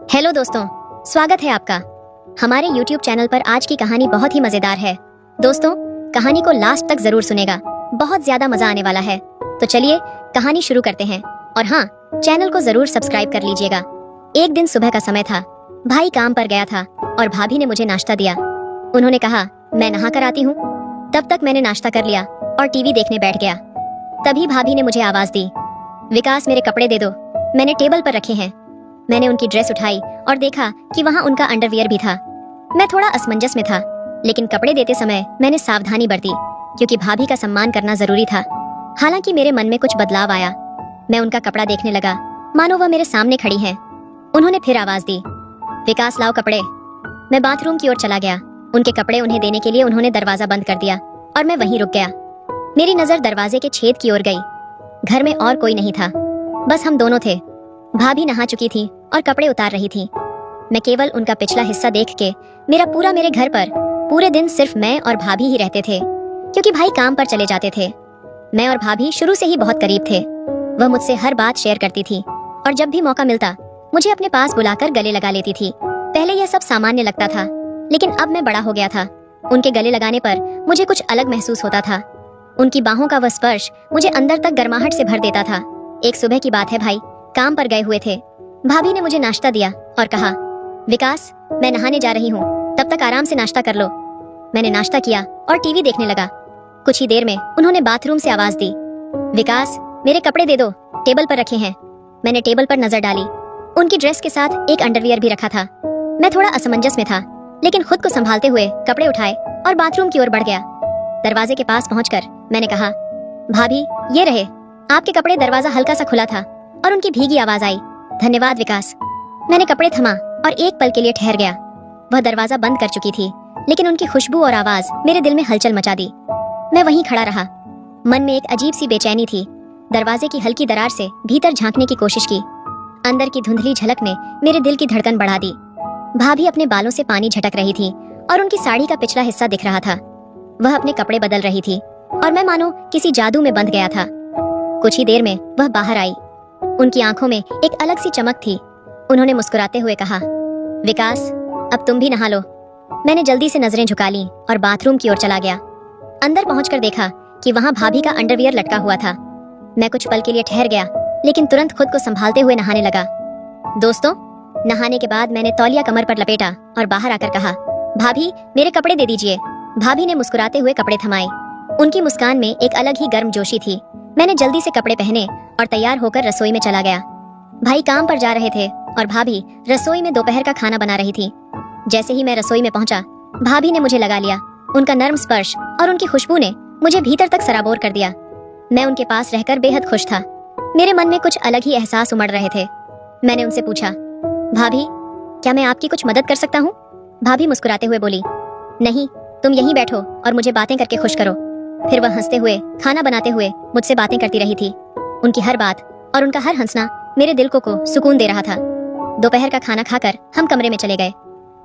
Hello दोस्तों, स्वागत है आपका हमारे YouTube चैनल पर। आज की कहानी बहुत ही मजेदार है। दोस्तों, कहानी को लास्ट तक जरूर सुनेगा, बहुत ज्यादा मजा आने वाला है। तो चलिए कहानी शुरू करते हैं। और हाँ, चैनल को जरूर सब्सक्राइब कर लीजिएगा। एक दिन सुबह का समय था। भाई काम पर गया था और भाभी ने मुझे नाश्ता दिया। उन्होंने कहा मैं नहा कर आती हूँ। तब तक मैंने नाश्ता कर लिया और टीवी देखने बैठ गया। तभी भाभी ने मुझे आवाज दी, विकास मेरे कपड़े दे दो, मैंने टेबल पर रखे हैं। मैंने उनकी ड्रेस उठाई और देखा कि वहाँ उनका अंडरवियर भी था। मैं थोड़ा असमंजस में था, लेकिन कपड़े देते समय मैंने सावधानी बरती, क्योंकि भाभी का सम्मान करना जरूरी था। हालांकि मेरे मन में कुछ बदलाव आया। मैं उनका कपड़ा देखने लगा, मानो वह मेरे सामने खड़ी हैं। उन्होंने फिर आवाज दी, विकास लाओ कपड़े। मैं बाथरूम की ओर चला गया। उनके कपड़े उन्हें देने के लिए उन्होंने दरवाजा बंद कर दिया और मैं वहीं रुक गया। मेरी नजर दरवाजे के छेद की ओर गई। घर में और कोई नहीं था, बस हम दोनों थे। भाभी नहा चुकी थी और कपड़े उतार रही थी। मैं केवल उनका पिछला हिस्सा देख के मेरे घर पर पूरे दिन सिर्फ मैं और भाभी ही रहते थे, क्योंकि भाई काम पर चले जाते थे। मैं और भाभी शुरू से ही बहुत करीब थे। वह मुझसे हर बात शेयर करती थी और जब भी मौका मिलता मुझे अपने पास बुलाकर गले लगा लेती थी। पहले यह सब सामान्य लगता था, लेकिन अब मैं बड़ा हो गया था। उनके गले लगाने पर मुझे कुछ अलग महसूस होता था। उनकी बाहों का वह स्पर्श मुझे अंदर तक गर्माहट से भर देता था। एक सुबह की बात है, भाई काम पर गए हुए थे। भाभी ने मुझे नाश्ता दिया और कहा, विकास मैं नहाने जा रही हूँ, तब तक आराम से नाश्ता कर लो। मैंने नाश्ता किया और टीवी देखने लगा। कुछ ही देर में उन्होंने बाथरूम से आवाज दी, विकास मेरे कपड़े दे दो, टेबल पर रखे हैं। मैंने टेबल पर नजर डाली। उनकी ड्रेस के साथ एक अंडरवियर भी रखा था। मैं थोड़ा असमंजस में था, लेकिन खुद को संभालते हुए कपड़े उठाए और बाथरूम की ओर बढ़ गया। दरवाजे के पास पहुंचकर मैंने कहा, भाभी ये रहे आपके कपड़े। दरवाजा हल्का सा खुला था और उनकी भीगी आवाज आई, धन्यवाद विकास। मैंने कपड़े थमा और एक पल के लिए ठहर गया। वह दरवाजा बंद कर चुकी थी, लेकिन उनकी खुशबू और आवाज मेरे दिल में हलचल मचा दी। मैं वहीं खड़ा रहा। मन में एक अजीब सी बेचैनी थी। दरवाजे की हल्की दरार से भीतर झांकने की कोशिश की। अंदर की धुंधली झलक ने मेरे दिल की धड़कन बढ़ा दी। भाभी अपने बालों से पानी झटक रही थी और उनकी साड़ी का पिछला हिस्सा दिख रहा था। वह अपने कपड़े बदल रही थी और मैं मानो किसी जादू में बंध गया था। कुछ ही देर में वह बाहर आई। उनकी आंखों में एक अलग सी चमक थी। उन्होंने मुस्कुराते हुए कहा, विकास अब तुम भी नहा लो। मैंने जल्दी से नजरें झुका ली और बाथरूम की ओर चला गया। अंदर पहुंचकर देखा कि वहां भाभी का अंडरवियर लटका हुआ था। मैं कुछ पल के लिए ठहर गया, लेकिन तुरंत खुद को संभालते हुए नहाने लगा। दोस्तों, नहाने के बाद मैंने तौलिया कमर पर लपेटा और बाहर आकर कहा, भाभी मेरे कपड़े दे दीजिए। भाभी ने मुस्कुराते हुए कपड़े थमाए। उनकी मुस्कान में एक अलग ही गर्मजोशी थी। मैंने जल्दी से कपड़े पहने और तैयार होकर रसोई में चला गया। भाई काम पर जा रहे थे और भाभी रसोई में दोपहर का खाना बना रही थी। जैसे ही मैं रसोई में पहुंचा, भाभी ने मुझे लगा लिया। उनका नर्म स्पर्श और उनकी खुशबू ने मुझे भीतर तक सराबोर कर दिया। मैं उनके पास रहकर बेहद खुश था। मेरे मन में कुछ अलग ही एहसास उमड़ रहे थे। मैंने उनसे पूछा, भाभी क्या मैं आपकी कुछ मदद कर सकता हूँ? भाभी मुस्कुराते हुए बोली, नहीं, तुम यहीं बैठो और मुझे बातें करके खुश करो। फिर वह हंसते हुए खाना बनाते हुए मुझसे बातें करती रही थी। उनकी हर बात और उनका हर हंसना मेरे दिल को सुकून दे रहा था। दोपहर का खाना खाकर हम कमरे में चले गए।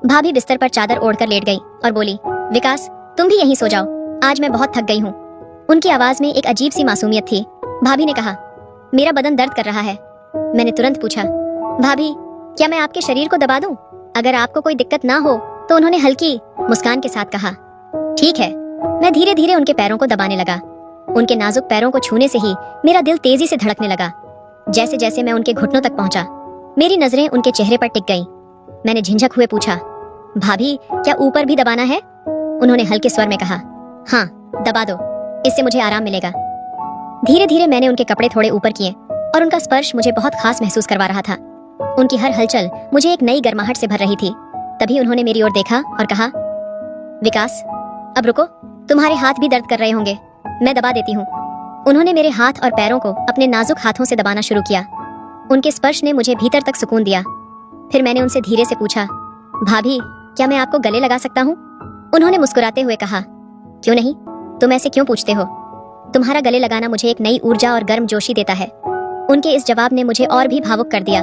भाभी बिस्तर पर चादर ओढ़कर लेट गई और बोली, विकास तुम भी यहीं सो जाओ, आज मैं बहुत थक गई हूँ। उनकी आवाज में एक अजीब सी मासूमियत थी। भाभी ने कहा, मेरा बदन दर्द कर रहा है। मैंने तुरंत पूछा, भाभी क्या मैं आपके शरीर को दबा दूं? अगर आपको कोई दिक्कत ना हो तो उन्होंने हल्की मुस्कान के साथ कहा, ठीक है। मैं धीरे धीरे उनके पैरों को दबाने लगा। उनके नाजुक पैरों को छूने से ही मेरा दिल तेजी से धड़कने लगा। जैसे जैसे मैं उनके घुटनों तक पहुंचा, मेरी नजरें उनके चेहरे पर टिक गईं। मैंने झिझक हुए पूछा, भाभी क्या ऊपर भी दबाना है? उन्होंने हल्के स्वर में कहा, हाँ दबा दो, इससे मुझे आराम मिलेगा। धीरे धीरे मैंने उनके कपड़े थोड़े ऊपर किए और उनका स्पर्श मुझे बहुत खास महसूस करवा रहा था। उनकी हर हलचल मुझे एक नई गर्माहट से भर रही थी। तभी उन्होंने मेरी ओर देखा और कहा, विकास अब रुको, तुम्हारे हाथ भी दर्द कर रहे होंगे, मैं दबा देती हूँ। उन्होंने मेरे हाथ और पैरों को अपने नाजुक हाथों से दबाना शुरू किया। उनके स्पर्श ने मुझे भीतर तक सुकून दिया। फिर मैंने उनसे धीरे से पूछा, भाभी क्या मैं आपको गले लगा सकता हूँ? उन्होंने मुस्कुराते हुए कहा, क्यों नहीं, तुम ऐसे क्यों पूछते हो? तुम्हारा गले लगाना मुझे एक नई ऊर्जा और गर्मजोशी देता है। उनके इस जवाब ने मुझे और भी भावुक कर दिया।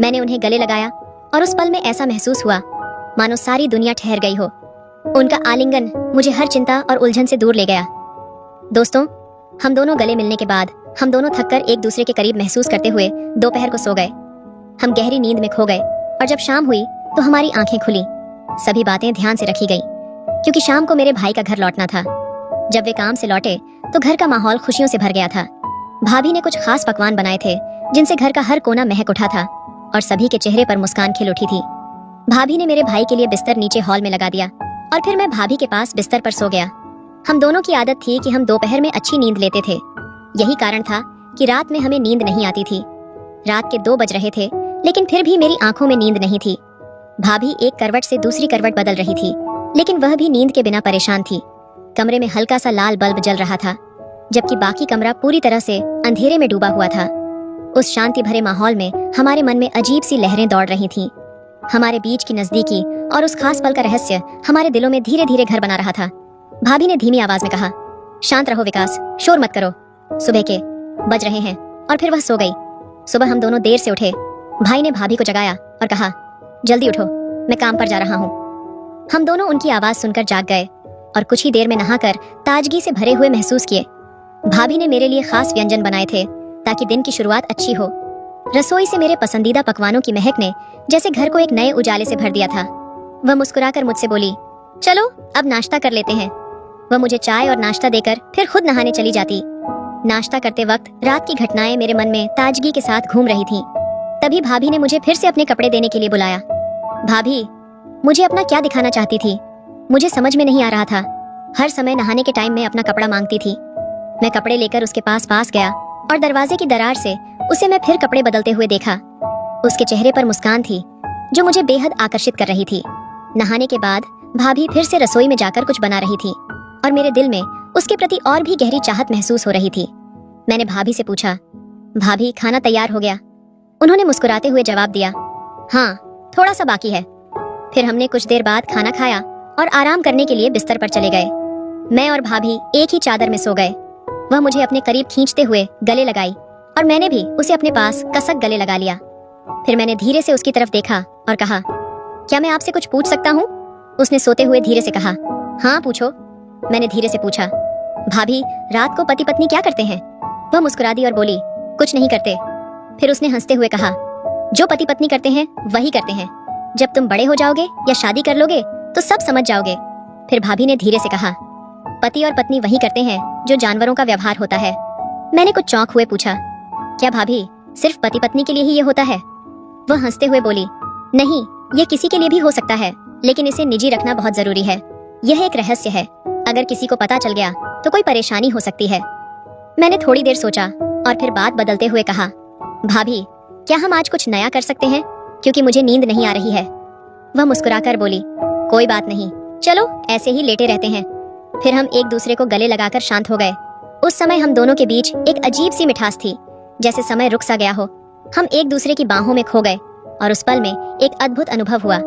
मैंने उन्हें गले लगाया और उस पल में ऐसा महसूस हुआ मानो सारी दुनिया ठहर गई हो। उनका आलिंगन मुझे हर चिंता और उलझन से दूर ले गया। दोस्तों, हम दोनों गले मिलने के बाद हम दोनों थककर एक दूसरे के करीब महसूस करते हुए दोपहर को सो गए। हम गहरी नींद में खो गए और जब शाम हुई तो हमारी आंखें खुली। सभी बातें ध्यान से रखी गई क्योंकि शाम को मेरे भाई का घर लौटना था। जब वे काम से लौटे तो घर का माहौल खुशियों से भर गया था। भाभी ने कुछ खास पकवान बनाए थे जिनसे घर का हर कोना महक उठा था और सभी के चेहरे पर मुस्कान खिल उठी थी। भाभी ने मेरे भाई के लिए बिस्तर नीचे हॉल में लगा दिया और फिर मैं भाभी के पास बिस्तर पर सो गया। हम दोनों की आदत थी कि हम दोपहर में अच्छी नींद लेते थे। यही कारण था कि रात में हमें नींद नहीं आती थी। रात के 2 बज रहे थे लेकिन फिर भी मेरी आंखों में नींद नहीं थी। भाभी एक करवट से दूसरी करवट बदल रही थी लेकिन वह भी नींद के बिना परेशान थी। कमरे में हल्का सा लाल बल्ब जल रहा था जबकि बाकी कमरा पूरी तरह से अंधेरे में डूबा हुआ था। उस शांति भरे माहौल में हमारे मन में अजीब सी लहरें दौड़ रही थीं। हमारे बीच की नजदीकी और उस खास पल का रहस्य हमारे दिलों में धीरे धीरे घर बना रहा था। भाभी ने धीमी आवाज में कहा, शांत रहो विकास, शोर मत करो। सुबह के बज रहे हैं। और फिर वह सो गई। सुबह हम दोनों देर से उठे। भाई ने भाभी को जगाया और कहा, जल्दी उठो, मैं काम पर जा रहा हूँ। हम दोनों उनकी आवाज सुनकर जाग गए और कुछ ही देर में नहाकर ताजगी से भरे हुए महसूस किए। भाभी ने मेरे लिए खास व्यंजन बनाए थे ताकि दिन की शुरुआत अच्छी हो। रसोई से मेरे पसंदीदा पकवानों की महक ने जैसे घर को एक नए उजाले से भर दिया था। वह मुस्कुराकर मुझसे बोली, चलो अब नाश्ता कर लेते हैं। वह मुझे चाय और नाश्ता देकर फिर खुद नहाने चली जाती। नाश्ता करते वक्त रात की घटनाएं मेरे मन में ताजगी के साथ घूम रही थीं। तभी भाभी ने मुझे फिर से अपने कपड़े देने के लिए बुलाया। भाभी मुझे अपना क्या दिखाना चाहती थी मुझे समझ में नहीं आ रहा था। हर समय नहाने के टाइम में अपना कपड़ा मांगती थी। मैं कपड़े लेकर उसके पास गया और दरवाजे की दरार से उसे मैं फिर कपड़े बदलते हुए देखा। उसके चेहरे पर मुस्कान थी जो मुझे बेहद आकर्षित कर रही थी। नहाने के बाद भाभी फिर से रसोई में जाकर कुछ बना रही थी और मेरे दिल में उसके प्रति और भी गहरी चाहत महसूस हो रही थी। मैंने भाभी से पूछा, भाभी खाना तैयार हो गया? उन्होंने मुस्कुराते हुए जवाब दिया, हाँ थोड़ा सा बाकी है। फिर हमने कुछ देर बाद खाना खाया और आराम करने के लिए बिस्तर पर चले गए। मैं और भाभी एक ही चादर में सो गए। वह मुझे अपने करीब खींचते हुए गले लगाई और मैंने भी उसे अपने पास कसक गले लगा लिया। फिर मैंने धीरे से उसकी तरफ देखा और कहा, क्या मैं आपसे कुछ पूछ सकता हूँ? उसने सोते हुए धीरे से कहा, हाँ पूछो। मैंने धीरे से पूछा, भाभी रात को पति पत्नी क्या करते हैं? वह मुस्कुरा दी और बोली, कुछ नहीं करते। फिर उसने हंसते हुए कहा, जो पति पत्नी करते हैं वही करते हैं। जब तुम बड़े हो जाओगे या शादी कर लोगे तो सब समझ जाओगे। फिर भाभी ने धीरे से कहा, पति और पत्नी वही करते हैं जो जानवरों का व्यवहार होता है। मैंने कुछ चौंक हुए पूछा, क्या भाभी सिर्फ पति पत्नी के लिए ही ये होता है? वह हंसते हुए बोली, नहीं, ये किसी के लिए भी हो सकता है लेकिन इसे निजी रखना बहुत जरूरी है। यह एक रहस्य है, अगर किसी को पता चल गया तो कोई परेशानी हो सकती है। मैंने थोड़ी देर सोचा और फिर बात बदलते हुए कहा, भाभी क्या हम आज कुछ नया कर सकते हैं क्योंकि मुझे नींद नहीं आ रही है। वह मुस्कुराकर बोली, कोई बात नहीं, चलो ऐसे ही लेटे रहते हैं। फिर हम एक दूसरे को गले लगाकर शांत हो गए। उस समय हम दोनों के बीच एक अजीब सी मिठास थी, जैसे समय रुक सा गया हो। हम एक दूसरे की बाहों में खो गए और उस पल में एक अद्भुत अनुभव हुआ।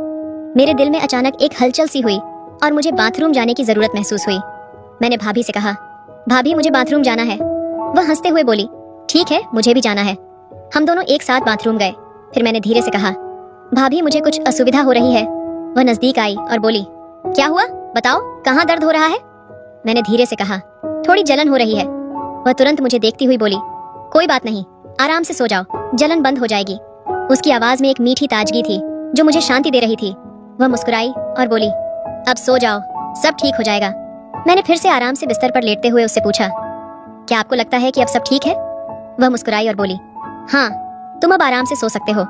मेरे दिल में अचानक एक हलचल सी हुई और मुझे बाथरूम जाने की जरूरत महसूस हुई। मैंने भाभी से कहा, भाभी मुझे बाथरूम जाना है। वह हंसते हुए बोली, ठीक है मुझे भी जाना है। हम दोनों एक साथ बाथरूम गए। फिर मैंने धीरे से कहा, भाभी मुझे कुछ असुविधा हो रही है। वह नजदीक आई और बोली, क्या हुआ बताओ, कहाँ दर्द हो रहा है? मैंने धीरे से कहा, थोड़ी जलन हो रही है। वह तुरंत मुझे देखती हुई बोली, कोई बात नहीं, आराम से सो जाओ, जलन बंद हो जाएगी। उसकी आवाज में एक मीठी ताजगी थी जो मुझे शांति दे रही थी। वह मुस्कुराई और बोली, अब सो जाओ, सब ठीक हो जाएगा। मैंने फिर से आराम से बिस्तर पर लेटते हुए उससे पूछा, क्या आपको लगता है कि अब सब ठीक है? वह मुस्कुराई और बोली, हाँ तुम अब आराम से सो सकते हो।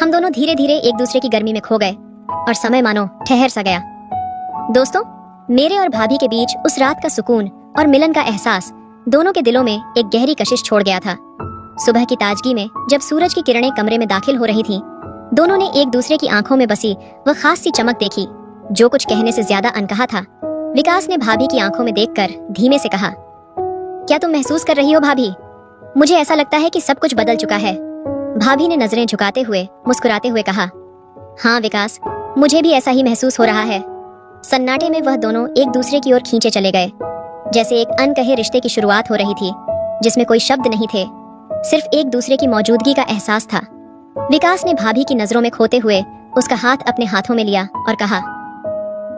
हम दोनों धीरे धीरे एक दूसरे की गर्मी में खो गए और समय मानो ठहर सा गया। दोस्तों, मेरे और भाभी के बीच उस रात का सुकून और मिलन का एहसास दोनों के दिलों में एक गहरी कशिश छोड़ गया था। सुबह की ताजगी में जब सूरज की किरणें कमरे में दाखिल हो रही थीं, दोनों ने एक दूसरे की आंखों में बसी वह खास सी चमक देखी जो कुछ कहने से ज्यादा अनकहा था। विकास ने भाभी की आंखों में देखकर धीमे से कहा, क्या तुम महसूस कर रही हो भाभी? मुझे ऐसा लगता है कि सब कुछ बदल चुका है। भाभी ने नजरें झुकाते हुए मुस्कुराते हुए कहा, हाँ विकास, मुझे भी ऐसा ही महसूस हो रहा है। सन्नाटे में वह दोनों एक दूसरे की ओर खींचे चले गए, जैसे एक अनकहे रिश्ते की शुरुआत हो रही थी जिसमें कोई शब्द नहीं थे, सिर्फ एक दूसरे की मौजूदगी का एहसास था। विकास ने भाभी की नजरों में खोते हुए उसका हाथ अपने हाथों में लिया और कहा,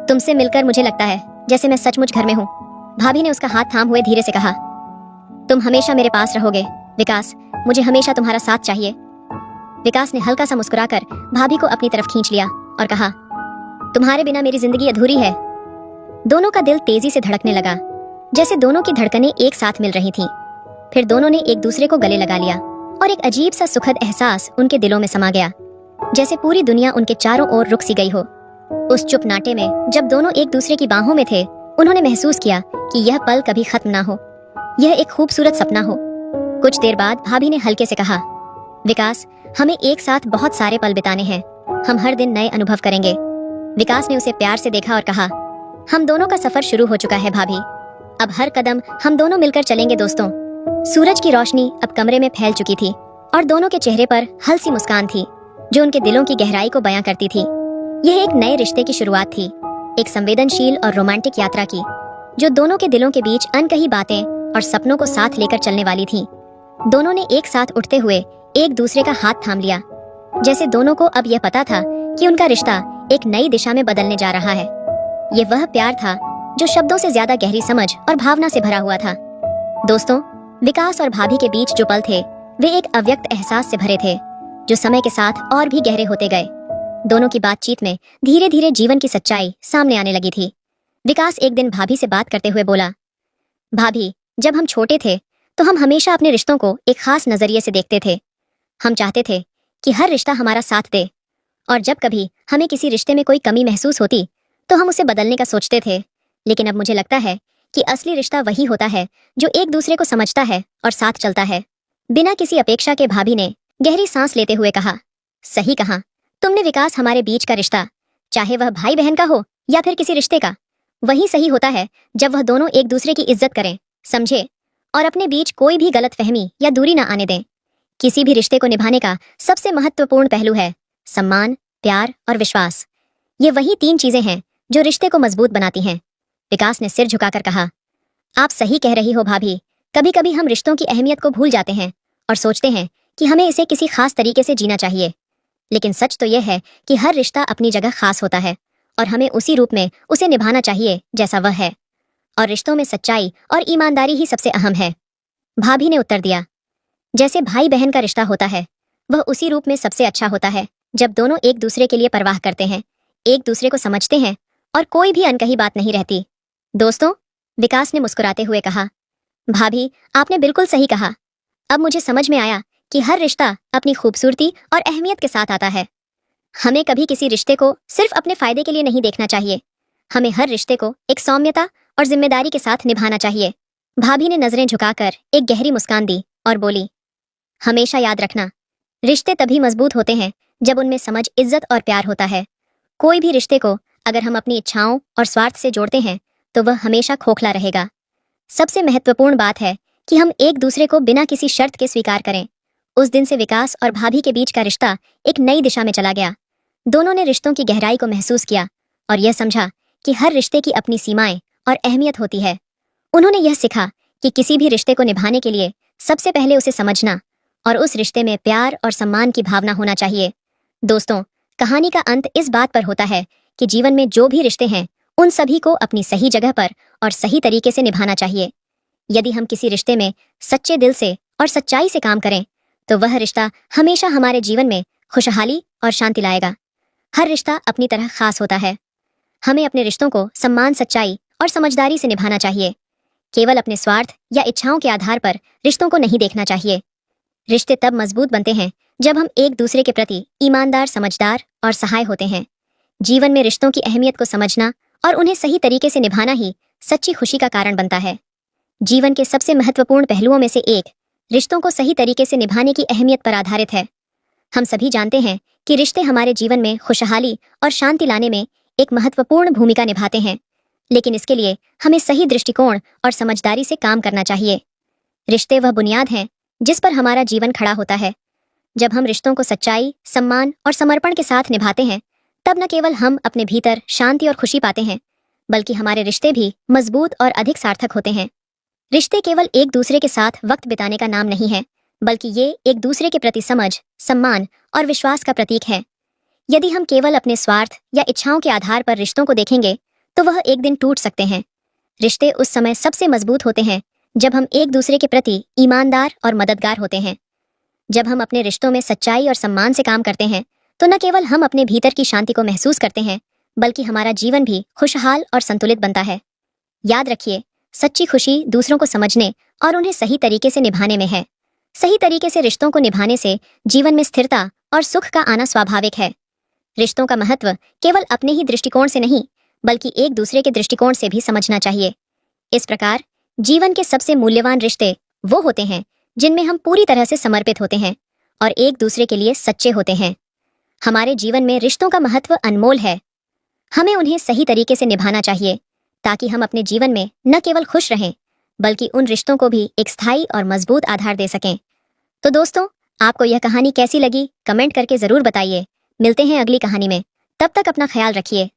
तुमसे मिलकर मुझे लगता है जैसे मैं सचमुच घर में हूँ। भाभी ने उसका हाथ थाम हुए धीरे से कहा, तुम हमेशा मेरे पास रहोगे विकास, मुझे हमेशा तुम्हारा साथ चाहिए। विकास ने हल्का सा मुस्कुराकर भाभी को अपनी तरफ खींच लिया और कहा, तुम्हारे बिना मेरी जिंदगी अधूरी है। दोनों का दिल तेजी से धड़कने लगा, जैसे दोनों की धड़कनें एक साथ मिल रही थीं। फिर दोनों ने एक दूसरे को गले लगा लिया और एक अजीब सा सुखद एहसास उनके दिलों में समा गया, जैसे पूरी दुनिया उनके चारों ओर रुक सी गई हो। उस चुप नाटे में जब दोनों एक दूसरे की बाहों में थे, उन्होंने महसूस किया कि यह पल कभी खत्म ना हो, यह एक खूबसूरत सपना हो। कुछ देर बाद भाभी ने हल्के से कहा, विकास, हमें एक साथ बहुत सारे पल बिताने हैं, हम हर दिन नए अनुभव करेंगे। विकास ने उसे प्यार से देखा और कहा, हम दोनों का सफर शुरू हो चुका है भाभी, अब हर कदम हम दोनों मिलकर चलेंगे दोस्तों। सूरज की रोशनी अब कमरे में फैल चुकी थी और दोनों के चेहरे पर हल्की मुस्कान थी, जो उनके दिलों की गहराई को बयां करती थी। यह एक नए रिश्ते की शुरुआत थी, एक संवेदनशील और रोमांटिक यात्रा की, जो दोनों के दिलों के बीच अनकही बातें और सपनों को साथ लेकर चलने वाली थी। दोनों ने एक साथ उठते हुए एक दूसरे का हाथ थाम लिया, जैसे दोनों को अब यह पता था कि उनका रिश्ता एक नई दिशा में बदलने जा रहा है। ये वह प्यार था जो शब्दों से ज्यादा गहरी समझ और भावना से भरा हुआ था। दोस्तों, विकास और भाभी के बीच जो पल थे, वे एक अव्यक्त एहसास से भरे थे, जो समय के साथ और भी गहरे होते गए। दोनों की बातचीत में धीरे धीरे जीवन की सच्चाई सामने आने लगी थी। विकास एक दिन भाभी से बात करते हुए बोला, भाभी, जब हम छोटे थे तो हम हमेशा अपने रिश्तों को एक खास नजरिए से देखते थे। हम चाहते थे कि हर रिश्ता हमारा साथ दे, और जब कभी हमें किसी रिश्ते में कोई कमी महसूस होती तो हम उसे बदलने का सोचते थे। लेकिन अब मुझे लगता है कि असली रिश्ता वही होता है जो एक दूसरे को समझता है और साथ चलता है, बिना किसी अपेक्षा के। भाभी ने गहरी सांस लेते हुए कहा, सही कहा तुमने विकास, हमारे बीच का रिश्ता, चाहे वह भाई बहन का हो या फिर किसी रिश्ते का, वही सही होता है जब वह दोनों एक दूसरे की इज्जत करें, समझे और अपने बीच कोई भी गलतफहमी या दूरी ना आने दें। किसी भी रिश्ते को निभाने का सबसे महत्वपूर्ण पहलू है सम्मान, प्यार और विश्वास। ये वही 3 चीजें हैं जो रिश्ते को मजबूत बनाती हैं। विकास ने सिर झुकाकर कहा, आप सही कह रही हो भाभी, कभी कभी हम रिश्तों की अहमियत को भूल जाते हैं और सोचते हैं कि हमें इसे किसी खास तरीके से जीना चाहिए। लेकिन सच तो यह है कि हर रिश्ता अपनी जगह खास होता है और हमें उसी रूप में उसे निभाना चाहिए जैसा वह है। और रिश्तों में सच्चाई और ईमानदारी ही सबसे अहम है। भाभी ने उत्तर दिया, जैसे भाई बहन का रिश्ता होता है, वह उसी रूप में सबसे अच्छा होता है जब दोनों एक दूसरे के लिए परवाह करते हैं, एक दूसरे को समझते हैं और कोई भी अनकही बात नहीं रहती। दोस्तों, विकास ने मुस्कुराते हुए कहा, भाभी, आपने बिल्कुल सही कहा। अब मुझे समझ में आया कि हर रिश्ता अपनी खूबसूरती और अहमियत के साथ आता है। हमें कभी किसी रिश्ते को सिर्फ अपने फायदे के लिए नहीं देखना चाहिए, हमें हर रिश्ते को एक सौम्यता और जिम्मेदारी के साथ निभाना चाहिए। भाभी ने नजरें झुकाकर एक गहरी मुस्कान दी और बोली, हमेशा याद रखना, रिश्ते तभी मजबूत होते हैं जब उनमें समझ, इज्जत और प्यार होता है। कोई भी रिश्ते को अगर हम अपनी इच्छाओं और स्वार्थ से जोड़ते हैं तो वह हमेशा खोखला रहेगा। सबसे महत्वपूर्ण बात है कि हम एक दूसरे को बिना किसी शर्त के स्वीकार करें। उस दिन से विकास और भाभी के बीच का रिश्ता एक नई दिशा में चला गया। दोनों ने रिश्तों की गहराई को महसूस किया और यह समझा कि हर रिश्ते की अपनी सीमाएं और अहमियत होती है। उन्होंने यह सीखा कि किसी भी रिश्ते को निभाने के लिए सबसे पहले उसे समझना और उस रिश्ते में प्यार और सम्मान की भावना होना चाहिए। दोस्तों, कहानी का अंत इस बात पर होता है कि जीवन में जो भी रिश्ते हैं, उन सभी को अपनी सही जगह पर और सही तरीके से निभाना चाहिए। यदि हम किसी रिश्ते में सच्चे दिल से और सच्चाई से काम करें तो वह रिश्ता हमेशा हमारे जीवन में खुशहाली और शांति लाएगा। हर रिश्ता अपनी तरह खास होता है। हमें अपने रिश्तों को सम्मान, सच्चाई और समझदारी से निभाना चाहिए। केवल अपने स्वार्थ या इच्छाओं के आधार पर रिश्तों को नहीं देखना चाहिए। रिश्ते तब मजबूत बनते हैं जब हम एक दूसरे के प्रति ईमानदार, समझदार और सहाय होते हैं। जीवन में रिश्तों की अहमियत को समझना और उन्हें सही तरीके से निभाना ही सच्ची खुशी का कारण बनता है। जीवन के सबसे महत्वपूर्ण पहलुओं में से एक रिश्तों को सही तरीके से निभाने की अहमियत पर आधारित है। हम सभी जानते हैं कि रिश्ते हमारे जीवन में खुशहाली और शांति लाने में एक महत्वपूर्ण भूमिका निभाते हैं, लेकिन इसके लिए हमें सही दृष्टिकोण और समझदारी से काम करना चाहिए। रिश्ते वह बुनियाद हैं जिस पर हमारा जीवन खड़ा होता है। जब हम रिश्तों को सच्चाई, सम्मान और समर्पण के साथ निभाते हैं, तब न केवल हम अपने भीतर शांति और खुशी पाते हैं, बल्कि हमारे रिश्ते भी मजबूत और अधिक सार्थक होते हैं। रिश्ते केवल एक दूसरे के साथ वक्त बिताने का नाम नहीं है, बल्कि ये एक दूसरे के प्रति समझ, सम्मान और विश्वास का प्रतीक है। यदि हम केवल अपने स्वार्थ या इच्छाओं के आधार पर रिश्तों को देखेंगे तो वह एक दिन टूट सकते हैं। रिश्ते उस समय सबसे मजबूत होते हैं जब हम एक दूसरे के प्रति ईमानदार और मददगार होते हैं। जब हम अपने रिश्तों में सच्चाई और सम्मान से काम करते हैं तो न केवल हम अपने भीतर की शांति को महसूस करते हैं, बल्कि हमारा जीवन भी खुशहाल और संतुलित बनता है। याद रखिए, सच्ची खुशी दूसरों को समझने और उन्हें सही तरीके से निभाने में है। सही तरीके से रिश्तों को निभाने से जीवन में स्थिरता और सुख का आना स्वाभाविक है। रिश्तों का महत्व केवल अपने ही दृष्टिकोण से नहीं, बल्कि एक दूसरे के दृष्टिकोण से भी समझना चाहिए। इस प्रकार जीवन के सबसे मूल्यवान रिश्ते वो होते हैं जिनमें हम पूरी तरह से समर्पित होते हैं और एक दूसरे के लिए सच्चे होते हैं। हमारे जीवन में रिश्तों का महत्व अनमोल है। हमें उन्हें सही तरीके से निभाना चाहिए ताकि हम अपने जीवन में न केवल खुश रहें, बल्कि उन रिश्तों को भी एक स्थायी और मजबूत आधार दे सकें। तो दोस्तों, आपको यह कहानी कैसी लगी कमेंट करके जरूर बताइए। मिलते हैं अगली कहानी में। तब तक अपना ख्याल रखिए।